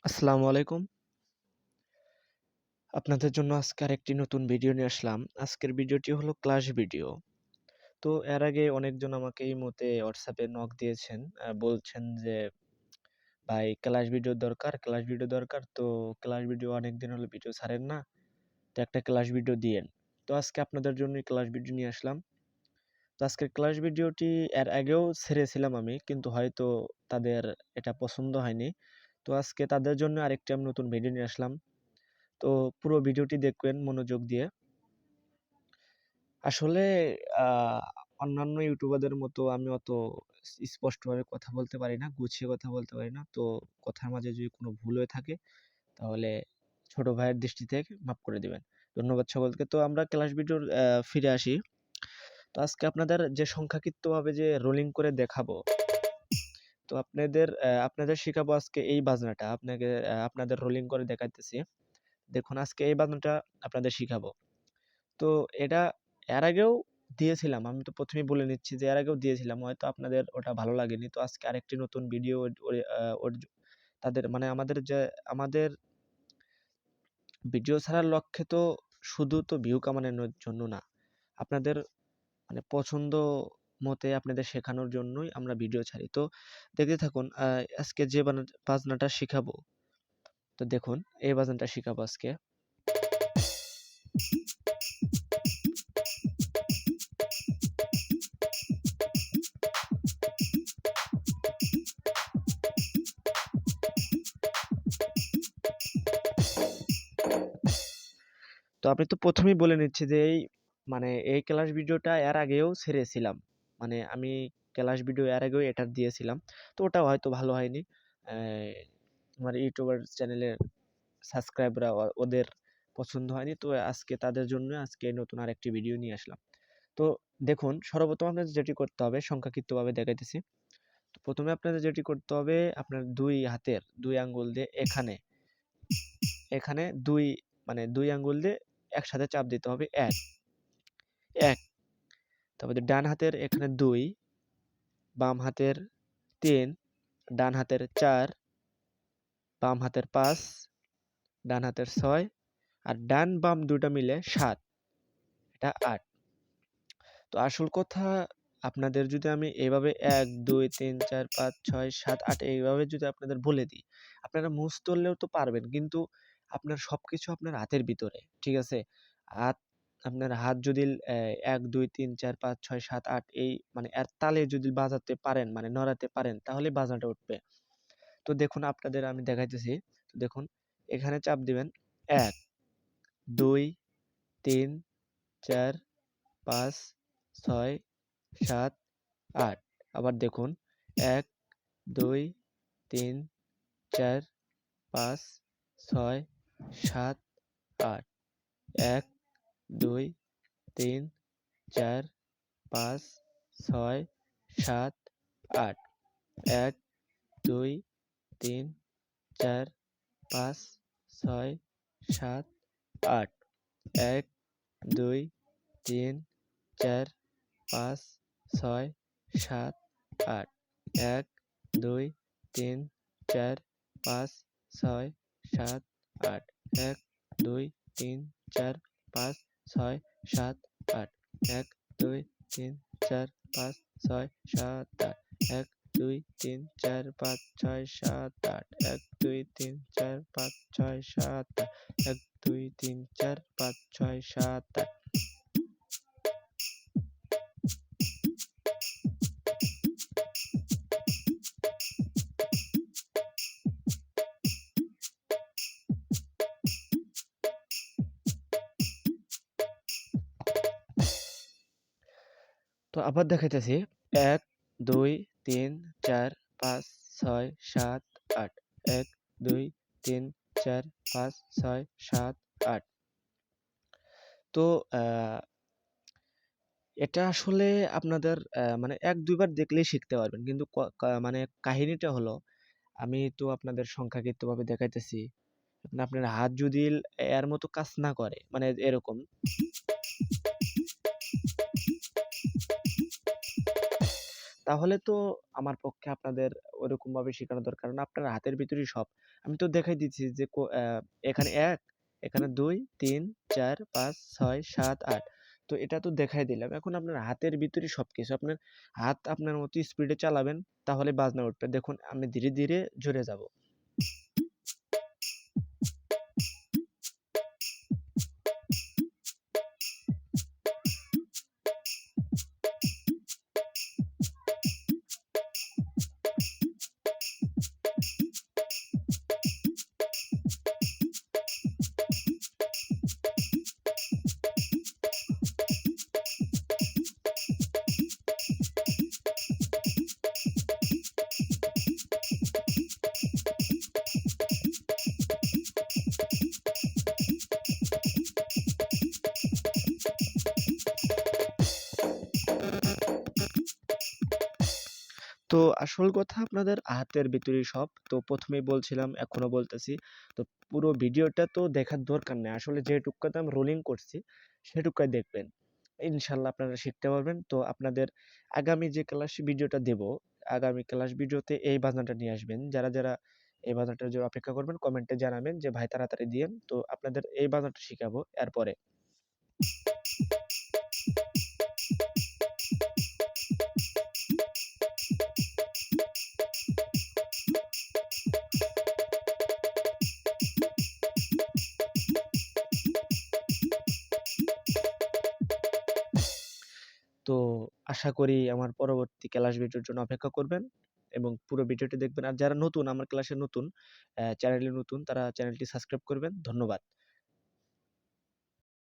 আসসালামু আলাইকুম। আপনাদের জন্য আজকে আরেকটি নতুন ভিডিও নিয়ে আসলাম। আজকের ভিডিওটি হলো ক্লাস ভিডিও। তো এর আগে অনেকজন আমাকে ইমোতে WhatsApp এ নক দিয়েছেন। বলছেন যে, "ভাই ক্লাস ভিডিও দরকার। তো ক্লাস ভিডিও অনেকদিন হলো ভিডিও ছাড়েন না। তো একটা ক্লাস ভিডিও দিয়েন।" তো আজকে আপনাদের জন্যই ক্লাস ভিডিও নিয়ে আসলাম। তো আজকের ক্লাস ভিডিওটি এর আগেও ছেড়েছিলাম আমি। কিন্তু হয়তো তাদের এটা পছন্দ হয়নি। তো আজকে তাদের জন্য আরেকটি আমি নতুন ভিডিও নিয়ে আসলাম। তো পুরো ভিডিওটি দেখবেন মনোযোগ দিয়ে। আসলে আ অন্যান্য ইউটিউবারদের মতো আমি অত স্পষ্টভাবে কথা বলতে পারি না, গুছিয়ে কথা বলতে পারি না। তো কথার মাঝে যদি কোনো ভুল হয়ে থাকে তাহলে ছোট ভাইয়ের দৃষ্টি থেকে মাফ করে দিবেন। ধন্যবাদ সকলকে। তো আমরা ক্লাস ভিডিওর ফিরে আসি। তো আজকে আপনাদের যে সংখ্যাকৃতভাবে যে রোলিং করে দেখাবো, তো আপনাদের শিখাবো আজকে এই বাজনাটা। আপনাদের রোলিং করে দেখাইতেছি। দেখুন আজকে এই বাজনাটা আপনাদের শিখাবো। তো এটা এর আগেও দিয়েছিলাম। আমি তো ১ম এই বলে নিচ্ছি যে এর আগেও দিয়েছিলাম। হয়তো আপনাদের ওটা ভালো লাগেনি। তো আজকে আরেকটি নতুন ভিডিও ওরে আ ওর জ তাদের মানে আমাদের ভিডিও ছাড়ার লক্ষ্যে তো শুধু তো ভিউ কামানোর জন্য না। আপনাদের মানে পছন্দ মতে আপনাদের শেখানোর জন্যই আমরা ভিডিও ছাড়ি। তো দেখতে থাকুন আজকে যে বাজনাটা শিখাবো। তো দেখুন এই বাজনাটা শিখাবো আজকে। তো আপনি তো ১ম এই বলে নিচ্ছি যে এই ক্লাস ভিডিওটা এর আগেও ছেড়েছিলাম। মানে আমি ক্লাস ভিডিও এর আগেও এটার দিয়েছিলাম। তো ওটাও হয়তো ভালো হয়নি। অ্যা আমার ইউটিউবার চ্যানেলের সাবস্ক্রাইবরা ওদের পছন্দ হয়নি। তো আজকে তাদের জন্য আজকে নতুন আরেকটি ভিডিও নিয়ে আসলাম। তো দেখুন সর্বপ্রথম আপনাদের যেটি করতে হবে সংখ্যাকৃতভাবে দেখাইতেছি। তো ১ম এ আপনাদের যেটি করতে হবে আপনার ২ হাতের ২ আঙ্গুল দিয়ে এখানে ২ মানে ২ আঙ্গুল দিয়ে একসাথে চাপ দিতে হবে ১, ১। তারপরে ডান হাতের এখানে ২, বাম হাতের ৩, ডান হাতের ৪, বাম হাতের ৫, ডান হাতের ৬ আর ডান বাম ২ টা মিলে ৭, এটা ৮। তো আসল কথা আপনাদের যদি আমি এভাবে ১, ২, ৩, ৪, ৫, ৬, ৭, ৮ এইভাবে যদি আপনাদের বলে দিই, আপনারা মুখস্থ করলেও তো পারবেন। কিন্তু আপনার সবকিছু আপনার হাতের ভিতরে। ঠিক আছে? হাত আপনার হাত যদি ১, ২, ৩, ৪, ৫, ৬, ৭, ৮ এই মানে এর তালে যদি বাজাতে পারেন, মানে নড়াতে পারেন তাহলেই বাজনাটা উঠবে। তো দেখুন আপনাদের আমি দেখাইতেছি। তো দেখুন এখানে চাপ দিবেন ১, ২, ৩, ৪, ৫, ৬, ৭, ৮ আবার দেখুন ১, ২, ৩, ৪, ৫, ৬, ৭, ৮ ১, ২, ৩, ৪, ৫, ৬, ৭, ৮ ১, ২, ৩, ৪, ৫, ৬, ৭, ৮ ১, ২, ৩, ৪, ৫, ৬, ৭, ৮ ১, ২, ৩, ৪, ৫, ৬, ৭, ৮ ১, ২, ৩, ৪, ৫, ৬, ৭, ৮ ১, ২, ৩, ৪, ৫, ৬, ৭, ৮ ১, ২, ৩, ৪, ৫, ৬, ৭, ৮ ১, ২, ৩, ৪, ৫, ৬, ৭, ৮ ১, ২, ৩, ৪, ৫, ৬, ৭, ৮ তো আবার দেখাইতেছি ১, ২, ৩, ৪, ৫, ৬, ৭, ৮ ১, ২, ৩, ৪, ৫, ৬, ৭, ৮ তো আ এটা আসলে আপনাদের মানে ১-২ বার দেখলেই শিখতে পারবেন। কিন্তু ক কা মানে কাহিনীটা হলো আমি তো আপনাদের সংখ্যাকৃতভাবে দেখাইতেছি। আপনার হাত যদি এর মতো কাজ না করে মানে এরকম তাহলে তো আমার পক্ষে আপনাদের ওরকমভাবে শেখানো দরকার না। আপনার হাতের ভিতরেই সব। আমি তো দেখাই দিচ্ছি যে এখানে ১, এখানে ২, ৩, ৪, ৫, ৬, ৭, ৮। তো এটা তো দেখাই দিলাম। এখন আপনার হাতের ভিতরেই সবকিছু। আপনার হাত আপনার মতো স্পিডে চালাবেন, তাহলে বাজনা উঠবে। দেখুন আমি ধীরে, ধীরে জোরে যাব। তো আসল কথা আপনাদের হাতের ভিতরেই সব। তো ১ম এই বলছিলাম, এখনো বলতেছি। তো পুরো ভিডিওটা তো দেখার দরকার নেই। আসলে যেটুকুতে আমি রোলিং করছি, সেটুকুই দেখবেন। ইনশাআল্লাহ আপনারা শিখতে পারবেন। তো আপনাদের আগামী যে ক্লাস ভিডিওটা দেব, আগামী ক্লাস ভিডিওতে এই বাজনাটা নিয়ে আসবেন। যারা, যারা এই বাজনাটার জন্য অপেক্ষা করবেন কমেন্টে জানাবেন যে, "ভাই তাড়াতাড়ি দিয়েন।" তো আপনাদের এই বাজনাটা শিখাবো এরপরে। তো আশা করি আমার পরবর্তী ক্লাস ভিডিওর জন্য অপেক্ষা করবেন এবং পুরো ভিডিওটি দেখবেন। আর যারা নতুন, আমার ক্লাসে নতুন, চ্যানেলে নতুন, তারা চ্যানেলটি সাবস্ক্রাইব করবেন। ধন্যবাদ।